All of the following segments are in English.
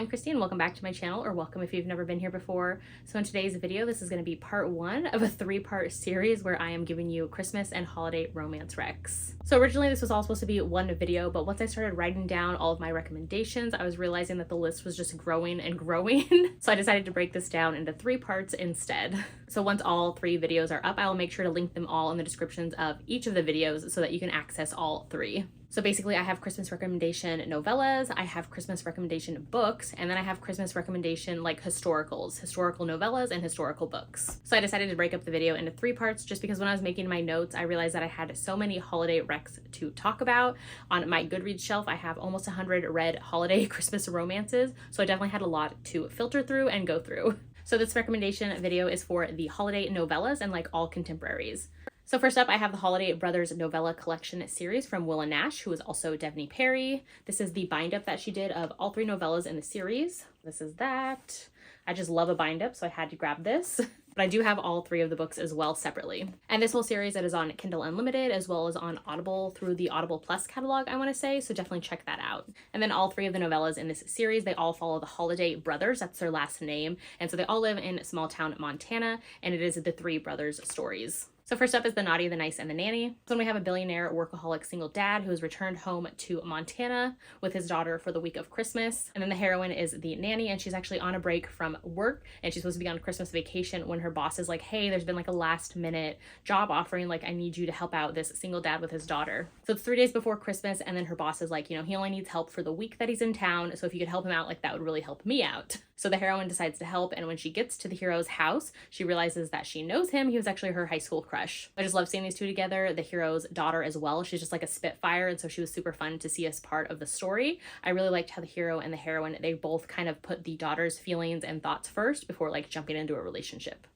I'm Christine. Welcome back to my channel, or welcome if you've never been here before. So in today's video, this is going to be part one of a three-part series where I am giving you Christmas and holiday romance recs. So originally this was all supposed to be one video, but once I started writing down all of my recommendations, I was realizing that the list was just growing and growing. So I decided to break this down into three parts instead. So once all three videos are up, I will make sure to link them all in the descriptions of each of the videos so that you can access all three. So basically I have Christmas recommendation novellas, I have Christmas recommendation books, and then I have Christmas recommendation like historical novellas and historical books. So I decided to break up the video into three parts just because when I was making my notes, I realized that I had so many holiday recs to talk about. On my Goodreads shelf, I have almost 100 read holiday Christmas romances, so I definitely had a lot to filter through and go through. So this recommendation video is for the holiday novellas and like all contemporaries. So first up, I have the Holiday Brothers Novella Collection series from Will & Nash, who is also Devney Perry. This is the bind-up that she did of all three novellas in the series. This is that. I just love a bind-up, so I had to grab this. But I do have all three of the books as well separately. And this whole series, it is on Kindle Unlimited as well as on Audible through the Audible Plus catalog, I want to say, so definitely check that out. And then all three of the novellas in this series, they all follow the Holiday Brothers, that's their last name. And so they all live in small town Montana, and it is the three brothers' stories. So first up is The Naughty, the Nice, and the Nanny. So we have a billionaire workaholic single dad who has returned home to Montana with his daughter for the week of Christmas. And then the heroine is the nanny, and she's actually on a break from work, and she's supposed to be on Christmas vacation when her boss is like, hey, there's been like a last minute job offering, like I need you to help out this single dad with his daughter. So it's 3 days before Christmas, and then her boss is like, you know, he only needs help for the week that he's in town, so if you could help him out, like that would really help me out. So the heroine decides to help, and when she gets to the hero's house, she realizes that she knows him. He was actually her high school crush. I just love seeing these two together. The hero's daughter as well. She's just like a spitfire, and so she was super fun to see as part of the story. I really liked how the hero and the heroine, they both kind of put the daughter's feelings and thoughts first before like jumping into a relationship.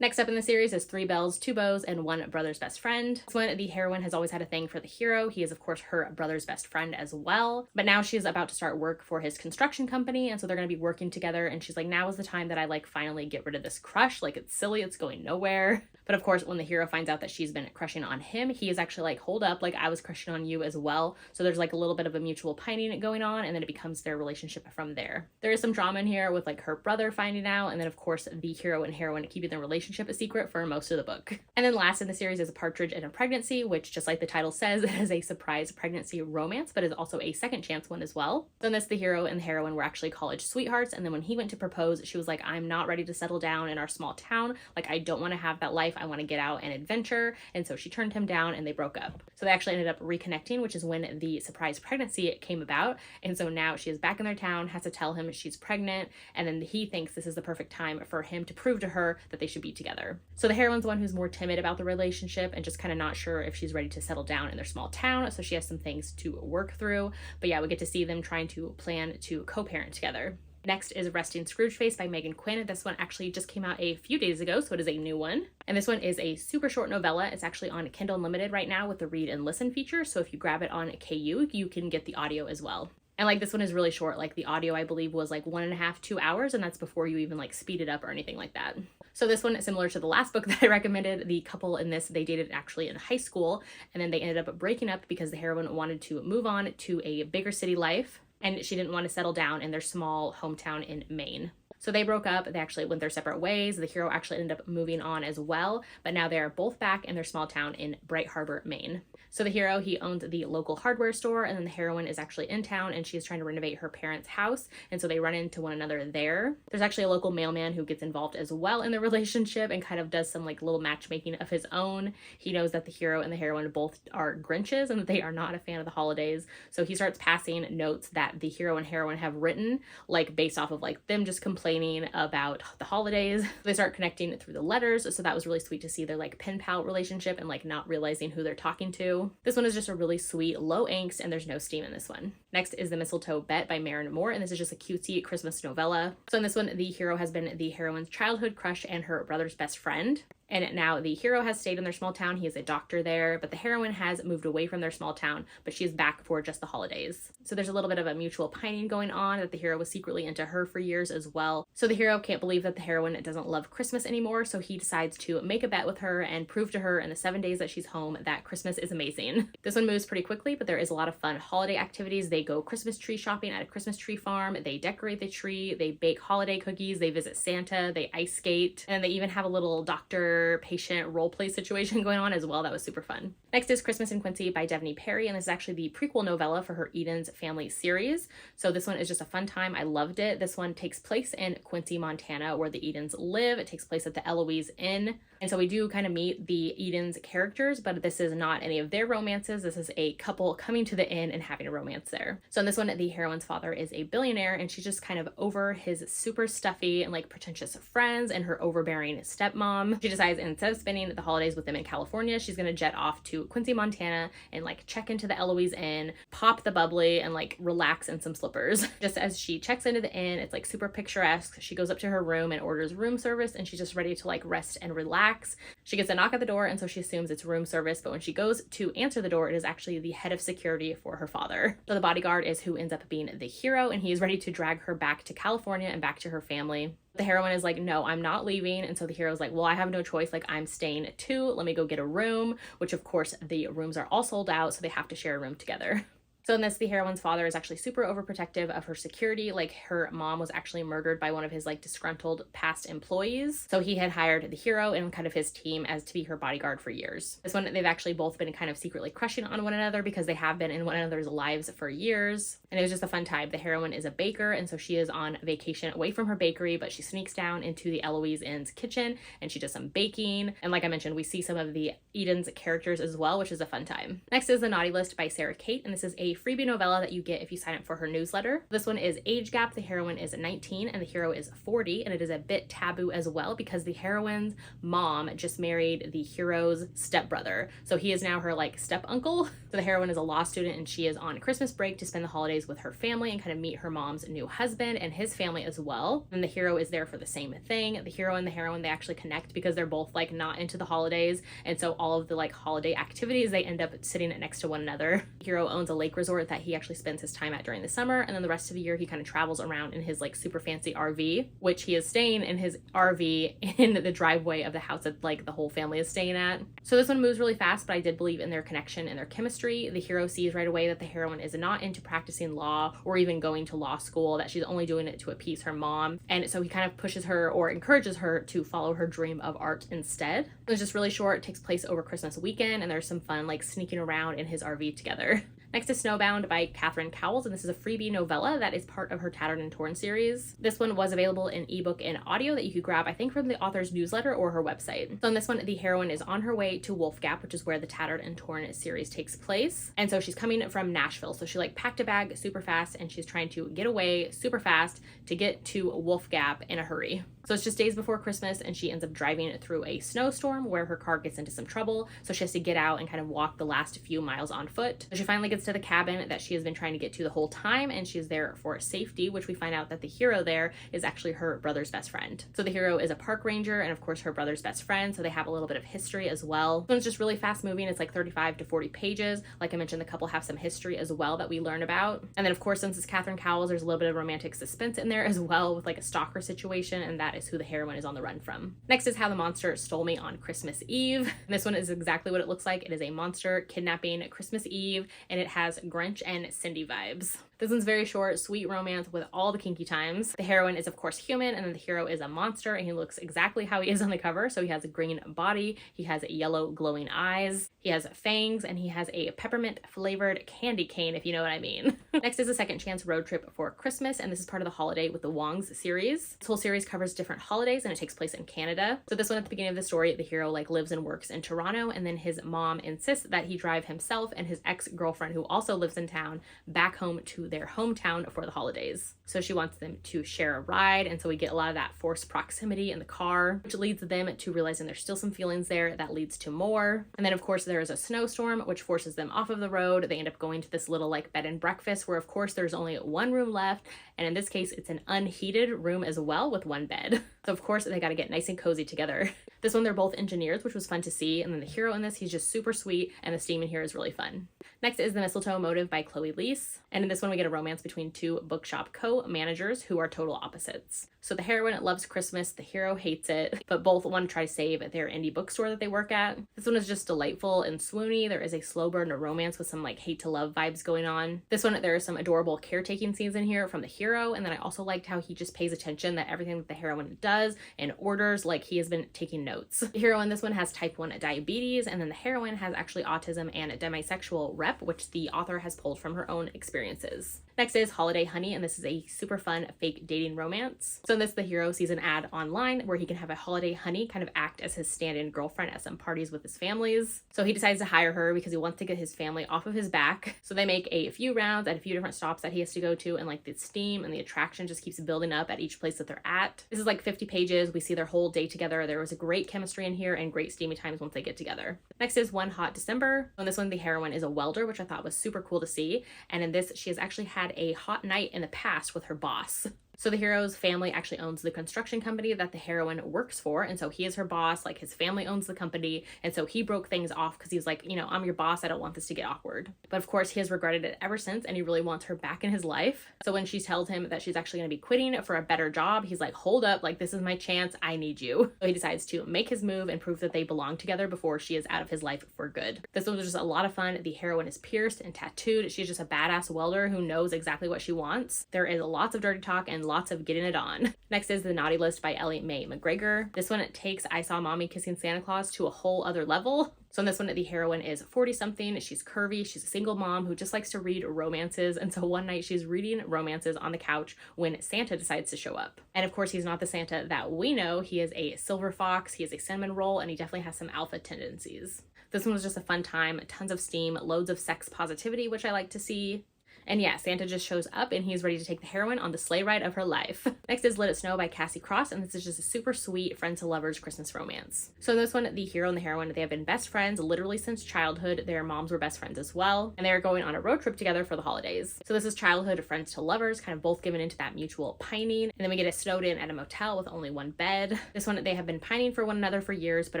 Next up in the series is Three Belles, Two Beaux, and One Brother's Best Friend. This one, the heroine has always had a thing for the hero. He is, of course, her brother's best friend as well. But now she's about to start work for his construction company, and so they're going to be working together, and she's like, now is the time that I like finally get rid of this crush. Like, it's silly, it's going nowhere. But of course, when the hero finds out that she's been crushing on him, he is actually like, hold up, like I was crushing on you as well. So there's like a little bit of a mutual pining going on, and then it becomes their relationship from there. There is some drama in here with like her brother finding out, and then of course the hero and heroine keeping their relationship a secret for most of the book. And then last in the series is A Partridge in a Pregnancy, which just like the title says, it is a surprise pregnancy romance, but is also a second chance one as well. So in this, the hero and the heroine were actually college sweethearts, and then when he went to propose, she was like, I'm not ready to settle down in our small town. Like, I don't want to have that life. I want to get out and adventure. And so she turned him down, and they broke up. So they actually ended up reconnecting, which is when the surprise pregnancy came about. And so now she is back in their town, has to tell him she's pregnant, and then he thinks this is the perfect time for him to prove to her that they should be together. So the heroine's the one who's more timid about the relationship and just kind of not sure if she's ready to settle down in their small town. So she has some things to work through. But yeah, we get to see them trying to plan to co-parent together. Next is Resting Scrooge Face by Megan Quinn. This one actually just came out a few days ago, so it is a new one. And this one is a super short novella. It's actually on Kindle Unlimited right now with the read and listen feature. So if you grab it on KU, you can get the audio as well. And like this one is really short. Like the audio, I believe, was like 1.5 to 2 hours, and that's before you even like speed it up or anything like that. So this one is similar to the last book that I recommended. The couple in this, they dated actually in high school, and then they ended up breaking up because the heroine wanted to move on to a bigger city life, and she didn't want to settle down in their small hometown in Maine. So they broke up, they actually went their separate ways. The hero actually ended up moving on as well, but now they're both back in their small town in Bright Harbor, Maine. So the hero, he owns the local hardware store, and then the heroine is actually in town, and she's trying to renovate her parents' house, and so they run into one another there. There's actually a local mailman who gets involved as well in the relationship and kind of does some like little matchmaking of his own. He knows that the hero and the heroine both are Grinches and that they are not a fan of the holidays, so he starts passing notes that the hero and heroine have written, like based off of like them just complaining about the holidays. They start connecting through the letters, so that was really sweet to see their like pen pal relationship and like not realizing who they're talking to. This one is just a really sweet, low angst, and there's no steam in this one. Next is The Mistletoe Bet by Maren Moore, and this is just a cutesy Christmas novella. So in this one, the hero has been the heroine's childhood crush and her brother's best friend. And now the hero has stayed in their small town. He is a doctor there, but the heroine has moved away from their small town, but she is back for just the holidays. So there's a little bit of a mutual pining going on, that the hero was secretly into her for years as well. So the hero can't believe that the heroine doesn't love Christmas anymore, so he decides to make a bet with her and prove to her in the 7 days that she's home that Christmas is amazing. This one moves pretty quickly, but there is a lot of fun holiday activities. They they go Christmas tree shopping at a Christmas tree farm, they decorate the tree, they bake holiday cookies, they visit Santa, they ice skate, and they even have a little doctor-patient role-play situation going on as well. That was super fun. Next is Christmas in Quincy by Devney Perry, and this is actually the prequel novella for her Eden's Family series. So this one is just a fun time. I loved it. This one takes place in Quincy, Montana, where the Edens live. It takes place at the Eloise Inn. And so we do kind of meet the Edens characters, but this is not any of their romances. This is a couple coming to the inn and having a romance there. So in this one, the heroine's father is a billionaire, and she's just kind of over his super stuffy and like pretentious friends and her overbearing stepmom. She decides instead of spending the holidays with them in California, she's going to jet off to Quincy, Montana and like check into the Eloise Inn, pop the bubbly, and like relax in some slippers. Just as she checks into the inn, it's like super picturesque. She goes up to her room and orders room service, and she's just ready to like rest and relax. She gets a knock at the door, and so she assumes it's room service, but when she goes to answer the door, it is actually the head of security for her father. So the bodyguard is who ends up being the hero, and he is ready to drag her back to California and back to her family. The heroine is like, no, I'm not leaving. And so the hero's like, well, I have no choice. Like, I'm staying too. Let me go get a room, which of course the rooms are all sold out, so they have to share a room together. So in this, the heroine's father is actually super overprotective of her security. Like, her mom was actually murdered by one of his like disgruntled past employees. So he had hired the hero and kind of his team as to be her bodyguard for years. This one, they've actually both been kind of secretly crushing on one another because they have been in one another's lives for years. And it was just a fun time. The heroine is a baker, and so she is on vacation away from her bakery, but she sneaks down into the Eloise Inn's kitchen and she does some baking. And like I mentioned, we see some of the Eden's characters as well, which is a fun time. Next is The Naughty List by Sara, Cate, and this is a freebie novella that you get if you sign up for her newsletter. This one is age gap. The heroine is 19 and the hero is 40, and it is a bit taboo as well because the heroine's mom just married the hero's stepbrother. So he is now her like step uncle. So the heroine is a law student, and she is on Christmas break to spend the holidays with her family and kind of meet her mom's new husband and his family as well. And the hero is there for the same thing. The hero and the heroine, they actually connect because they're both like not into the holidays, and so all of the like holiday activities, they end up sitting next to one another. The hero owns a lake resort that he actually spends his time at during the summer, and then the rest of the year he kind of travels around in his like super fancy RV, which he is staying in his RV in the driveway of the house that like the whole family is staying at. So this one moves really fast, but I did believe in their connection and their chemistry. The hero sees right away that the heroine is not into practicing law or even going to law school, that she's only doing it to appease her mom, and so he kind of pushes her or encourages her to follow her dream of art instead. It's just really short. It takes place over Christmas weekend, and there's some fun like sneaking around in his RV together. Next is Snowbound by Catherine Cowles, and this is a freebie novella that is part of her Tattered and Torn series. This one was available in ebook and audio that you could grab, I think, from the author's newsletter or her website. So in this one, the heroine is on her way to Wolf Gap, which is where the Tattered and Torn series takes place. And so she's coming from Nashville. So she like packed a bag super fast, and she's trying to get away super fast to get to Wolf Gap in a hurry. So it's just days before Christmas, and she ends up driving through a snowstorm where her car gets into some trouble. So she has to get out and kind of walk the last few miles on foot. So she finally gets to the cabin that she has been trying to get to the whole time, and she's there for safety, which we find out that the hero there is actually her brother's best friend. So the hero is a park ranger, and of course her brother's best friend, so they have a little bit of history as well. So it's just really fast moving. It's like 35 to 40 pages. Like I mentioned, the couple have some history as well that we learn about. And then of course, since it's Catherine Cowles, there's a little bit of romantic suspense in there as well with like a stalker situation, and that is who the heroine is on the run from. Next is How the Monster Stole Me on Christmas Eve. And this one is exactly what it looks like. It is a monster kidnapping Christmas Eve, and it has Grinch and Cindy vibes. This one's very short, sweet romance with all the kinky times. The heroine is of course human, and then the hero is a monster, and he looks exactly how he is on the cover. So he has a green body, he has yellow glowing eyes, he has fangs, and he has a peppermint flavored candy cane, if you know what I mean. Next is A Second Chance Road Trip for Christmas, and this is part of the Holiday with the Wongs series. This whole series covers different holidays, and it takes place in Canada. So this one, at the beginning of the story, the hero like lives and works in Toronto, and then his mom insists that he drive himself and his ex-girlfriend, who also lives in town, back home to their hometown for the holidays. So she wants them to share a ride, and so we get a lot of that forced proximity in the car, which leads them to realizing there's still some feelings there that leads to more. And then of course there is a snowstorm which forces them off of the road. They end up going to this little like bed and breakfast where of course there's only one room left, and in this case it's an unheated room as well with one bed. So of course they got to get nice and cozy together. This one, they're both engineers, which was fun to see, and then the hero in this, he's just super sweet, and the steam in here is really fun. Next is The Mistletoe Motive by Chloe Leese, and in this one we get a romance between two bookshop co two managers who are total opposites. So the heroine loves Christmas, the hero hates it, but both want to try to save their indie bookstore that they work at. This one is just delightful and swoony. There is a slow burn to romance with some like hate to love vibes going on. This one, there are some adorable caretaking scenes in here from the hero, and then I also liked how he just pays attention that everything that the heroine does and orders, like he has been taking notes. The hero in this one has type 1 diabetes, and then the heroine has actually autism and a demisexual rep, which the author has pulled from her own experiences. Next is Holiday Honey, and this is a super fun fake dating romance. So in this, the hero sees an ad online where he can have a holiday honey kind of act as his stand-in girlfriend at some parties with his families. So he decides to hire her because he wants to get his family off of his back. So they make a few rounds at a few different stops that he has to go to, and like the steam and the attraction just keeps building up at each place that they're at. This is like 50 pages. We see their whole day together. There was a great chemistry in here and great steamy times once they get together. Next is One Hot December. In this one, the heroine is a welder, which I thought was super cool to see. And in this, she has actually had a hot night in the past with her boss. So the hero's family actually owns the construction company that the heroine works for, and so he is her boss, like his family owns the company, and so he broke things off because he was like, you know, I'm your boss, I don't want this to get awkward. But of course, he has regretted it ever since, and he really wants her back in his life. So when she tells him that she's actually going to be quitting for a better job, he's like, hold up, like this is my chance, I need you. So he decides to make his move and prove that they belong together before she is out of his life for good. This one was just a lot of fun. The heroine is pierced and tattooed. She's just a badass welder who knows exactly what she wants. There is lots of dirty talk and lots of getting it on. Next is The Naughty List by Ellie Mae McGregor. This one takes I Saw Mommy Kissing Santa Claus to a whole other level. So in this one, the heroine is 40-something, she's curvy, she's a single mom who just likes to read romances, and so one night she's reading romances on the couch when Santa decides to show up. And of course, he's not the Santa that we know. He is a silver fox, he is a cinnamon roll, and he definitely has some alpha tendencies. This one was just a fun time, tons of steam, loads of sex positivity, which I like to see. And yeah, Santa just shows up and he's ready to take the heroine on the sleigh ride of her life. Next is Let It Snow by Cassie Cross, and this is just a super sweet friends to lovers Christmas romance. So in this one, the hero and the heroine, they have been best friends literally since childhood. Their moms were best friends as well, and they are going on a road trip together for the holidays. So this is childhood friends to lovers, kind of both given into that mutual pining, and then we get a snowed in at a motel with only one bed. This one, they have been pining for one another for years, but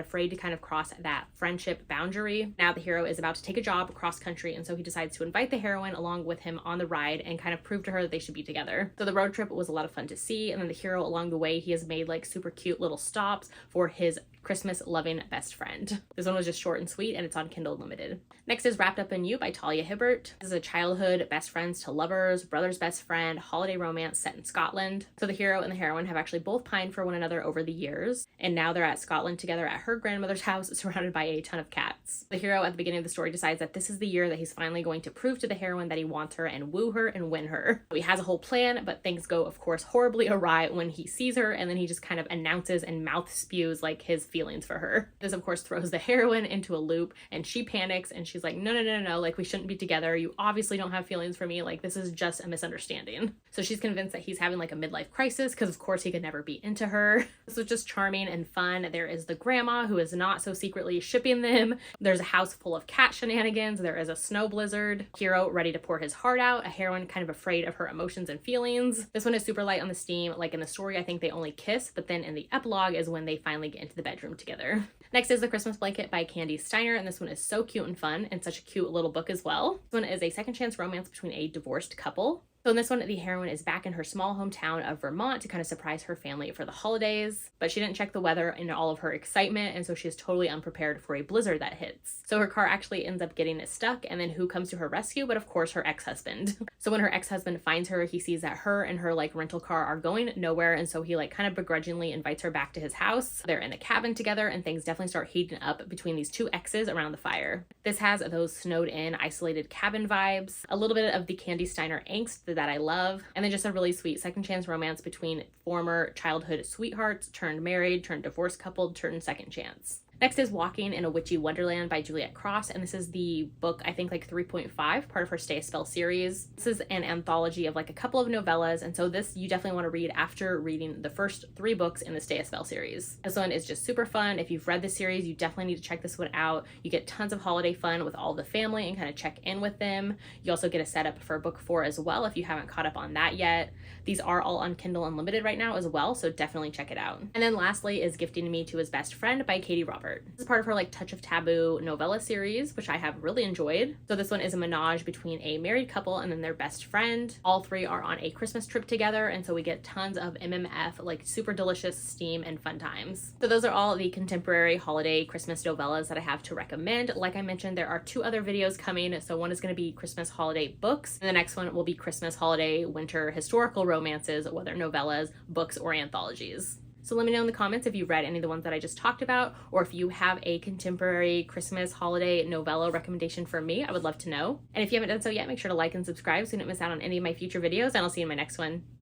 afraid to kind of cross that friendship boundary. Now the hero is about to take a job across country, and so he decides to invite the heroine along with him on the ride and kind of prove to her that they should be together. So the road trip was a lot of fun to see, and then the hero along the way, he has made like super cute little stops for his Christmas loving best friend. This one was just short and sweet, and it's on Kindle Unlimited. Next is Wrapped Up in You by Talia Hibbert. This is a childhood best friends to lovers, brother's best friend, holiday romance set in Scotland. So the hero and the heroine have actually both pined for one another over the years, and now they're at Scotland together at her grandmother's house surrounded by a ton of cats. The hero at the beginning of the story decides that this is the year that he's finally going to prove to the heroine that he wants her and woo her and win her. So he has a whole plan, but things go of course horribly awry when he sees her, and then he just kind of announces and mouth spews like his feelings for her. This of course throws the heroine into a loop, and she panics and she's like, no, like we shouldn't be together. You obviously don't have feelings for me. Like this is just a misunderstanding. So she's convinced that he's having like a midlife crisis because of course he could never be into her. This was just charming and fun. There is the grandma who is not so secretly shipping them. There's a house full of cat shenanigans. There is a snow blizzard. Hero ready to pour his heart out. A heroine kind of afraid of her emotions and feelings. This one is super light on the steam. Like in the story, I think they only kiss, but then in the epilogue is when they finally get into the bedroom together. Next is The Christmas Blanket by Candy Steiner, and this one is so cute and fun and such a cute little book as well. This one is a second chance romance between a divorced couple. So in this one, the heroine is back in her small hometown of Vermont to kind of surprise her family for the holidays, but she didn't check the weather in all of her excitement, and so she is totally unprepared for a blizzard that hits. So her car actually ends up getting stuck, and then who comes to her rescue? But of course, her ex-husband. So when her ex-husband finds her, he sees that her and her like rental car are going nowhere, and so he like kind of begrudgingly invites her back to his house. They're in a cabin together, and things definitely start heating up between these two exes around the fire. This has those snowed in, isolated cabin vibes, a little bit of the Candy Steiner angst that I love, and then just a really sweet second chance romance between former childhood sweethearts turned married, turned divorced couple, turned second chance. Next is Walking in a Witchy Wonderland by Juliet Cross, and this is the book, I think like 3.5, part of her Stay a Spell series. This is an anthology of like a couple of novellas, and so this you definitely want to read after reading the first 3 books in the Stay a Spell series. This one is just super fun. If you've read the series, you definitely need to check this one out. You get tons of holiday fun with all the family and kind of check in with them. You also get a setup for book 4 as well if you haven't caught up on that yet. These are all on Kindle Unlimited right now as well, so definitely check it out. And then lastly is Gifting Me to His Best Friend by Katie Roberts. Hibbert. This is part of her like Touch of Taboo novella series, which I have really enjoyed. So this one is a menage between a married couple and then their best friend. All three are on a Christmas trip together, and so we get tons of MMF, like super delicious steam and fun times. So those are all the contemporary holiday Christmas novellas that I have to recommend. Like I mentioned, there are 2 other videos coming. So one is going to be Christmas holiday books, and the next one will be Christmas holiday winter historical romances, whether novellas, books, or anthologies. So let me know in the comments if you've read any of the ones that I just talked about, or if you have a contemporary Christmas holiday novella recommendation for me. I would love to know. And if you haven't done so yet, make sure to like and subscribe so you don't miss out on any of my future videos, and I'll see you in my next one.